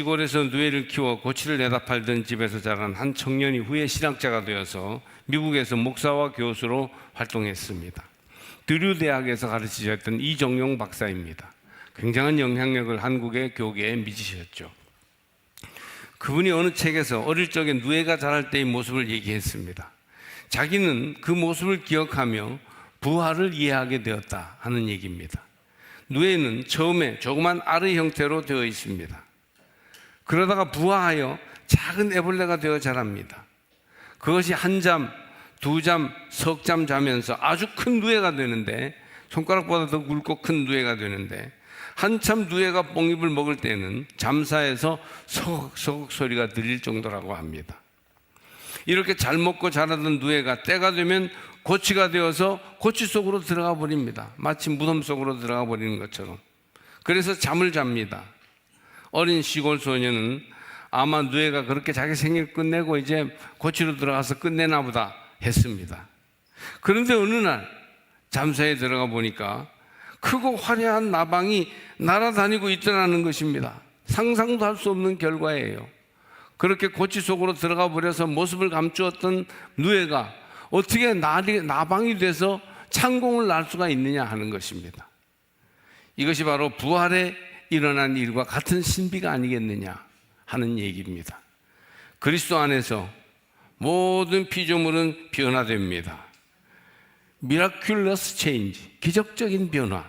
시골에서 누에를 키워 고치를 내다 팔던 집에서 자란 한 청년이 후에 신학자가 되어서 미국에서 목사와 교수로 활동했습니다. 드류 대학에서 가르치셨던 이정용 박사입니다. 굉장한 영향력을 한국의 교계에 미치셨죠. 그분이 어느 책에서 어릴 적에 누에가 자랄 때의 모습을 얘기했습니다. 자기는 그 모습을 기억하며 부활을 이해하게 되었다 하는 얘기입니다. 누에는 처음에 조그만 알의 형태로 되어 있습니다. 그러다가 부화하여 작은 애벌레가 되어 자랍니다. 그것이 한 잠, 두 잠, 석 잠 자면서 아주 큰 누에가 되는데, 손가락보다 더 굵고 큰 누에가 되는데, 한참 누에가 뽕잎을 먹을 때는 잠사에서 서걱서걱 소리가 들릴 정도라고 합니다. 이렇게 잘 먹고 자라던 누에가 때가 되면 고치가 되어서 고치 속으로 들어가 버립니다. 마치 무덤 속으로 들어가 버리는 것처럼. 그래서 잠을 잡니다. 어린 시골 소녀는 아마 누에가 그렇게 자기 생일 끝내고 이제 고치로 들어가서 끝내나 보다 했습니다. 그런데 어느 날 잠사에 들어가 보니까 크고 화려한 나방이 날아다니고 있더라는 것입니다. 상상도 할 수 없는 결과예요. 그렇게 고치 속으로 들어가 버려서 모습을 감추었던 누에가 어떻게 나방이 돼서 창공을 날 수가 있느냐 하는 것입니다. 이것이 바로 부활에 일어난 일과 같은 신비가 아니겠느냐 하는 얘기입니다. 그리스도 안에서 모든 피조물은 변화됩니다. Miraculous change, 기적적인 변화.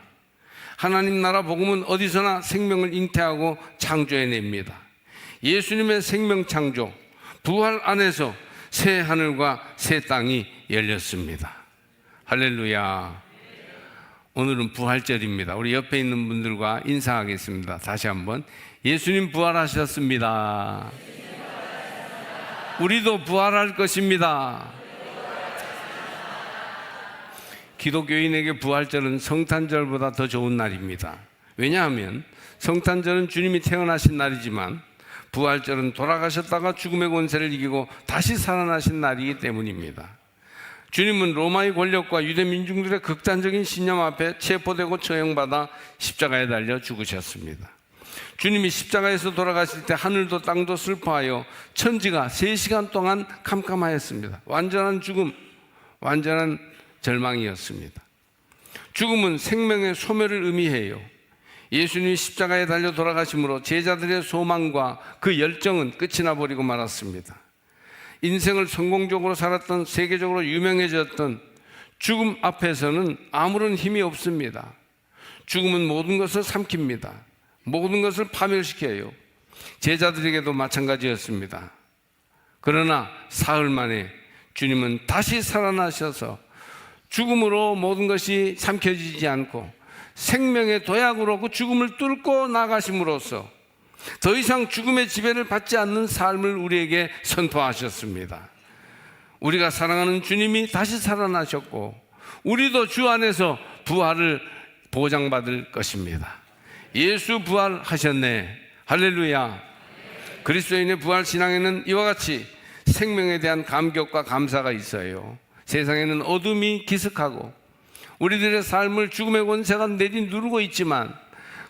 하나님 나라 복음은 어디서나 생명을 잉태하고 창조해냅니다. 예수님의 생명 창조, 부활 안에서 새 하늘과 새 땅이 열렸습니다. 할렐루야. 오늘은 부활절입니다. 우리 옆에 있는 분들과 인사하겠습니다. 다시 한번. 예수님 부활하셨습니다. 우리도 부활할 것입니다. 기독교인에게 부활절은 성탄절보다 더 좋은 날입니다. 왜냐하면 성탄절은 주님이 태어나신 날이지만 부활절은 돌아가셨다가 죽음의 권세를 이기고 다시 살아나신 날이기 때문입니다. 주님은 로마의 권력과 유대 민중들의 극단적인 신념 앞에 체포되고 처형받아 십자가에 달려 죽으셨습니다. 주님이 십자가에서 돌아가실 때 하늘도 땅도 슬퍼하여 천지가 3시간 동안 캄캄하였습니다. 완전한 죽음, 완전한 절망이었습니다. 죽음은 생명의 소멸을 의미해요. 예수님이 십자가에 달려 돌아가심으로 제자들의 소망과 그 열정은 끝이 나버리고 말았습니다. 인생을 성공적으로 살았던, 세계적으로 유명해졌던 죽음 앞에서는 아무런 힘이 없습니다. 죽음은 모든 것을 삼킵니다. 모든 것을 파멸시켜요. 제자들에게도 마찬가지였습니다. 그러나 사흘 만에 주님은 다시 살아나셔서 죽음으로 모든 것이 삼켜지지 않고 생명의 도약으로 그 죽음을 뚫고 나가심으로써 더 이상 죽음의 지배를 받지 않는 삶을 우리에게 선포하셨습니다. 우리가 사랑하는 주님이 다시 살아나셨고 우리도 주 안에서 부활을 보장받을 것입니다. 예수 부활하셨네. 할렐루야. 그리스도인의 부활 신앙에는 이와 같이 생명에 대한 감격과 감사가 있어요. 세상에는 어둠이 기습하고 우리들의 삶을 죽음의 권세가 내리누르고 있지만,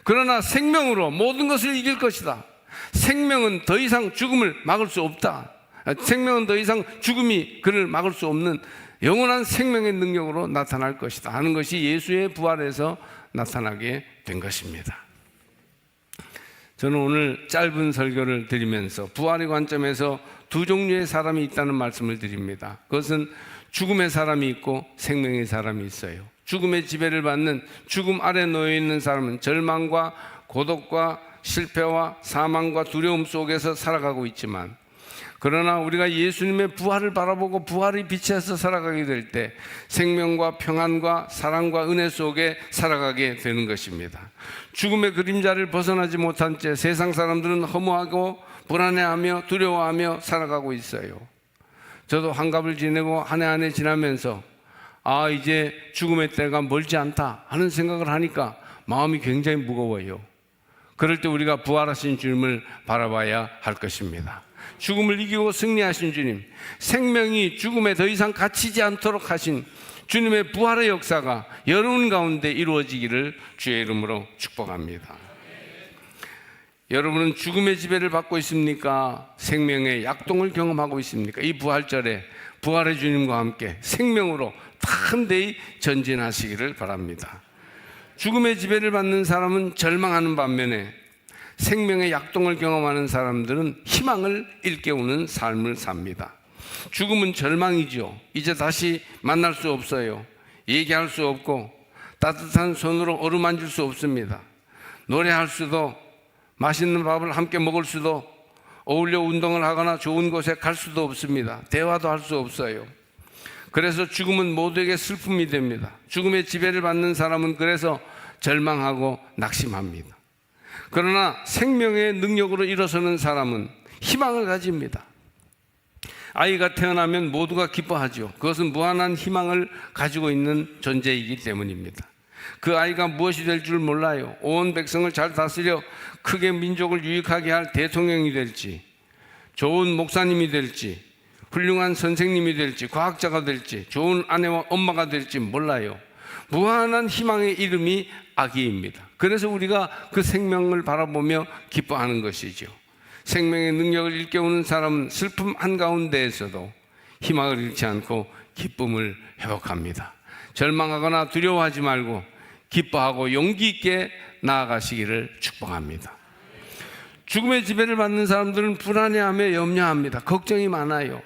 그러나 생명으로 모든 것을 이길 것이다. 생명은 더 이상 죽음을 막을 수 없다. 생명은 더 이상 죽음이 그를 막을 수 없는 영원한 생명의 능력으로 나타날 것이다 하는 것이 예수의 부활에서 나타나게 된 것입니다. 저는 오늘 짧은 설교를 드리면서 부활의 관점에서 두 종류의 사람이 있다는 말씀을 드립니다. 그것은 죽음의 사람이 있고 생명의 사람이 있어요. 죽음의 지배를 받는, 죽음 아래 놓여 있는 사람은 절망과 고독과 실패와 사망과 두려움 속에서 살아가고 있지만, 그러나 우리가 예수님의 부활을 바라보고 부활의 빛에서 살아가게 될 때 생명과 평안과 사랑과 은혜 속에 살아가게 되는 것입니다. 죽음의 그림자를 벗어나지 못한 채 세상 사람들은 허무하고 불안해하며 두려워하며 살아가고 있어요. 저도 환갑을 지내고 한 해 한 해 지나면서 이제 죽음의 때가 멀지 않다 하는 생각을 하니까 마음이 굉장히 무거워요. 그럴 때 우리가 부활하신 주님을 바라봐야 할 것입니다. 죽음을 이기고 승리하신 주님, 생명이 죽음에 더 이상 갇히지 않도록 하신 주님의 부활의 역사가 여러분 가운데 이루어지기를 주의 이름으로 축복합니다. 여러분은 죽음의 지배를 받고 있습니까? 생명의 약동을 경험하고 있습니까? 이 부활절에 부활의 주님과 함께 생명으로 탄대히 전진하시기를 바랍니다. 죽음의 지배를 받는 사람은 절망하는 반면에 생명의 약동을 경험하는 사람들은 희망을 일깨우는 삶을 삽니다. 죽음은 절망이죠. 이제 다시 만날 수 없어요. 얘기할 수 없고 따뜻한 손으로 어루만질 수 없습니다. 노래할 수도, 맛있는 밥을 함께 먹을 수도, 어울려 운동을 하거나 좋은 곳에 갈 수도 없습니다. 대화도 할 수 없어요. 그래서 죽음은 모두에게 슬픔이 됩니다. 죽음의 지배를 받는 사람은 그래서 절망하고 낙심합니다. 그러나 생명의 능력으로 일어서는 사람은 희망을 가집니다. 아이가 태어나면 모두가 기뻐하죠. 그것은 무한한 희망을 가지고 있는 존재이기 때문입니다. 그 아이가 무엇이 될 줄 몰라요. 온 백성을 잘 다스려 크게 민족을 유익하게 할 대통령이 될지, 좋은 목사님이 될지, 훌륭한 선생님이 될지, 과학자가 될지, 좋은 아내와 엄마가 될지 몰라요. 무한한 희망의 이름이 아기입니다. 그래서 우리가 그 생명을 바라보며 기뻐하는 것이죠. 생명의 능력을 일깨우는 사람은 슬픔 한가운데에서도 희망을 잃지 않고 기쁨을 회복합니다. 절망하거나 두려워하지 말고 기뻐하고 용기 있게 나아가시기를 축복합니다. 죽음의 지배를 받는 사람들은 불안해하며 염려합니다. 걱정이 많아요.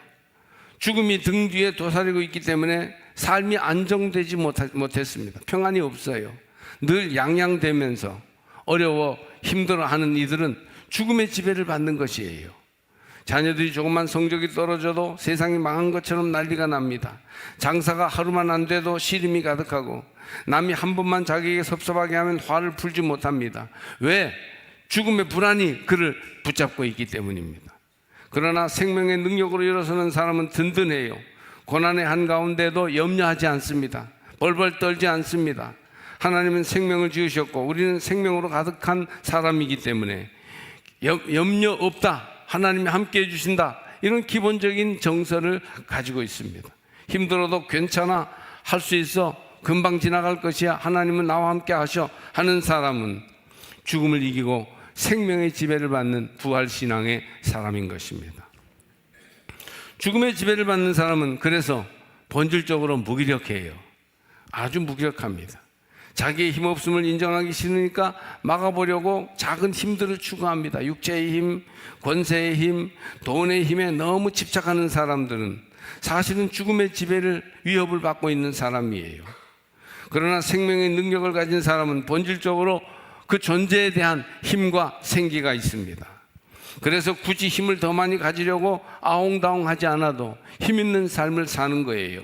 죽음이 등 뒤에 도사리고 있기 때문에 삶이 안정되지 못했습니다. 평안이 없어요. 늘 양양대면서 어려워 힘들어하는 이들은 죽음의 지배를 받는 것이에요. 자녀들이 조금만 성적이 떨어져도 세상이 망한 것처럼 난리가 납니다. 장사가 하루만 안 돼도 시름이 가득하고 남이 한 번만 자기에게 섭섭하게 하면 화를 풀지 못합니다. 왜? 죽음의 불안이 그를 붙잡고 있기 때문입니다. 그러나 생명의 능력으로 일어서는 사람은 든든해요. 고난의 한가운데도 염려하지 않습니다. 벌벌 떨지 않습니다. 하나님은 생명을 지으셨고 우리는 생명으로 가득한 사람이기 때문에 염려 없다, 하나님이 함께 해주신다, 이런 기본적인 정서를 가지고 있습니다. 힘들어도 괜찮아, 할 수 있어, 금방 지나갈 것이야, 하나님은 나와 함께 하셔 하는 사람은 죽음을 이기고 생명의 지배를 받는 부활신앙의 사람인 것입니다. 죽음의 지배를 받는 사람은 그래서 본질적으로 무기력해요. 아주 무기력합니다. 자기의 힘없음을 인정하기 싫으니까 막아보려고 작은 힘들을 추구합니다. 육체의 힘, 권세의 힘, 돈의 힘에 너무 집착하는 사람들은 사실은 죽음의 지배를 위협을 받고 있는 사람이에요. 그러나 생명의 능력을 가진 사람은 본질적으로 그 존재에 대한 힘과 생기가 있습니다. 그래서 굳이 힘을 더 많이 가지려고 아웅다웅하지 않아도 힘 있는 삶을 사는 거예요.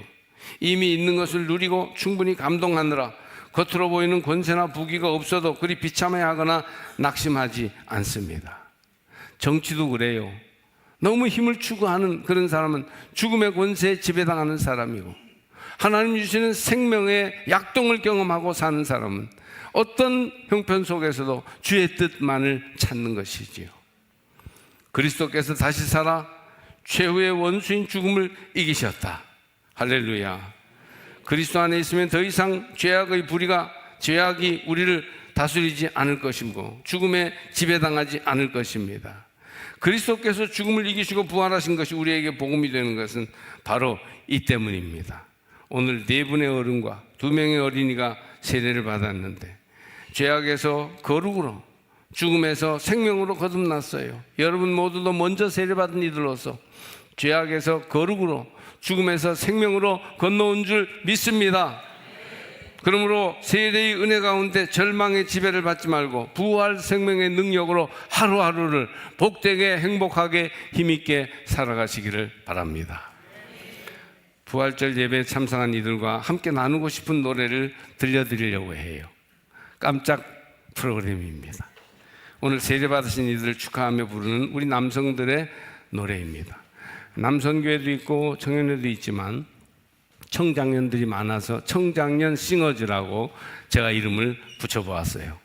이미 있는 것을 누리고 충분히 감동하느라 겉으로 보이는 권세나 부귀가 없어도 그리 비참해하거나 낙심하지 않습니다. 정치도 그래요. 너무 힘을 추구하는 그런 사람은 죽음의 권세에 지배당하는 사람이고, 하나님 주시는 생명의 약동을 경험하고 사는 사람은 어떤 형편 속에서도 주의 뜻만을 찾는 것이지요. 그리스도께서 다시 살아 최후의 원수인 죽음을 이기셨다. 할렐루야. 그리스도 안에 있으면 더 이상 죄악이 우리를 다스리지 않을 것이고 죽음에 지배당하지 않을 것입니다. 그리스도께서 죽음을 이기시고 부활하신 것이 우리에게 복음이 되는 것은 바로 이 때문입니다. 오늘 4분의 어른과 2명의 어린이가 세례를 받았는데 죄악에서 거룩으로, 죽음에서 생명으로 거듭났어요. 여러분 모두도 먼저 세례받은 이들로서 죄악에서 거룩으로, 죽음에서 생명으로 건너온 줄 믿습니다. 그러므로 세례의 은혜 가운데 절망의 지배를 받지 말고 부활 생명의 능력으로 하루하루를 복되게 행복하게 힘있게 살아가시기를 바랍니다. 부활절 예배에 참석한 이들과 함께 나누고 싶은 노래를 들려드리려고 해요. 깜짝 프로그램입니다. 오늘 세례받으신 이들을 축하하며 부르는 우리 남성들의 노래입니다. 남선교회도 있고 청년회도 있지만 청장년들이 많아서 청장년 싱어즈라고 제가 이름을 붙여보았어요.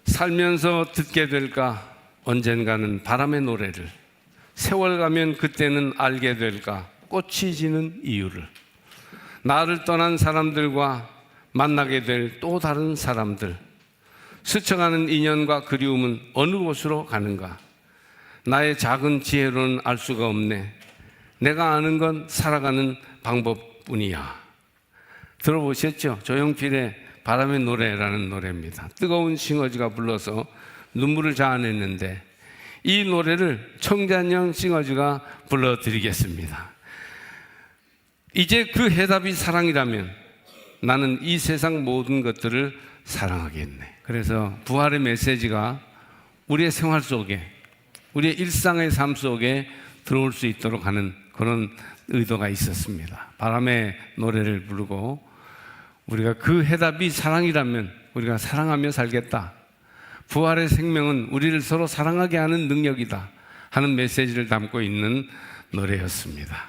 살면서 듣게 될까 언젠가는 바람의 노래를, 세월 가면 그때는 알게 될까 꽃이 지는 이유를, 나를 떠난 사람들과 만나게 될 또 다른 사람들, 스쳐가는 인연과 그리움은 어느 곳으로 가는가? 나의 작은 지혜로는 알 수가 없네. 내가 아는 건 살아가는 방법뿐이야. 들어보셨죠? 조용필의 바람의 노래라는 노래입니다. 뜨거운 싱어지가 불러서 눈물을 자아냈는데 이 노래를 청잔영 싱어지가 불러드리겠습니다. 이제 그 해답이 사랑이라면 나는 이 세상 모든 것들을 사랑하겠네. 그래서 부활의 메시지가 우리의 생활 속에, 우리의 일상의 삶 속에 들어올 수 있도록 하는 그런 의도가 있었습니다. 바람의 노래를 부르고 우리가 그 해답이 사랑이라면 우리가 사랑하며 살겠다. 부활의 생명은 우리를 서로 사랑하게 하는 능력이다 하는 메시지를 담고 있는 노래였습니다.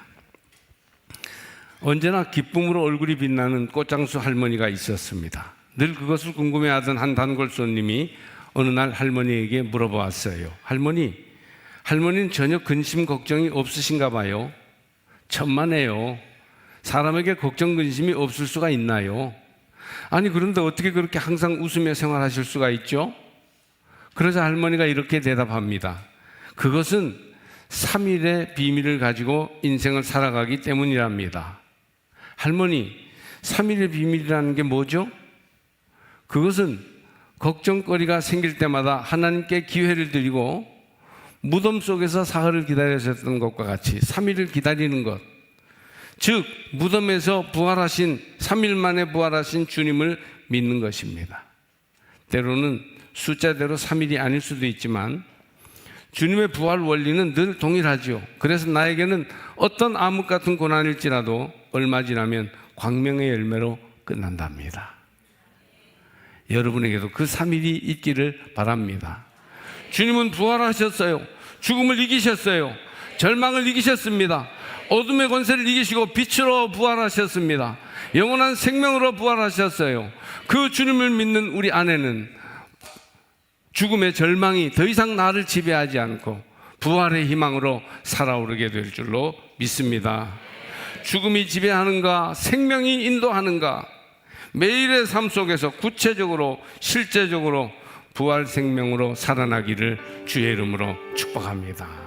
언제나 기쁨으로 얼굴이 빛나는 꽃장수 할머니가 있었습니다. 늘 그것을 궁금해하던 한 단골 손님이 어느 날 할머니에게 물어보았어요. 할머니는 전혀 근심 걱정이 없으신가 봐요. 천만에요. 사람에게 걱정 근심이 없을 수가 있나요? 아니 그런데 어떻게 그렇게 항상 웃으며 생활하실 수가 있죠? 그러자 할머니가 이렇게 대답합니다. 그것은 3일의 비밀을 가지고 인생을 살아가기 때문이랍니다. 할머니, 3일의 비밀이라는 게 뭐죠? 그것은 걱정거리가 생길 때마다 하나님께 기회를 드리고 무덤 속에서 사흘을 기다리셨던 것과 같이 3일을 기다리는 것, 즉 무덤에서 부활하신 3일 만에 부활하신 주님을 믿는 것입니다. 때로는 숫자대로 3일이 아닐 수도 있지만 주님의 부활 원리는 늘 동일하죠. 그래서 나에게는 어떤 암흑 같은 고난일지라도 얼마 지나면 광명의 열매로 끝난답니다. 여러분에게도 그 3일이 있기를 바랍니다. 주님은 부활하셨어요. 죽음을 이기셨어요. 절망을 이기셨습니다. 어둠의 권세를 이기시고 빛으로 부활하셨습니다. 영원한 생명으로 부활하셨어요. 그 주님을 믿는 우리 안에는 죽음의 절망이 더 이상 나를 지배하지 않고 부활의 희망으로 살아오르게 될 줄로 믿습니다. 죽음이 지배하는가, 생명이 인도하는가, 매일의 삶 속에서 구체적으로 실제적으로 부활 생명으로 살아나기를 주의 이름으로 축복합니다.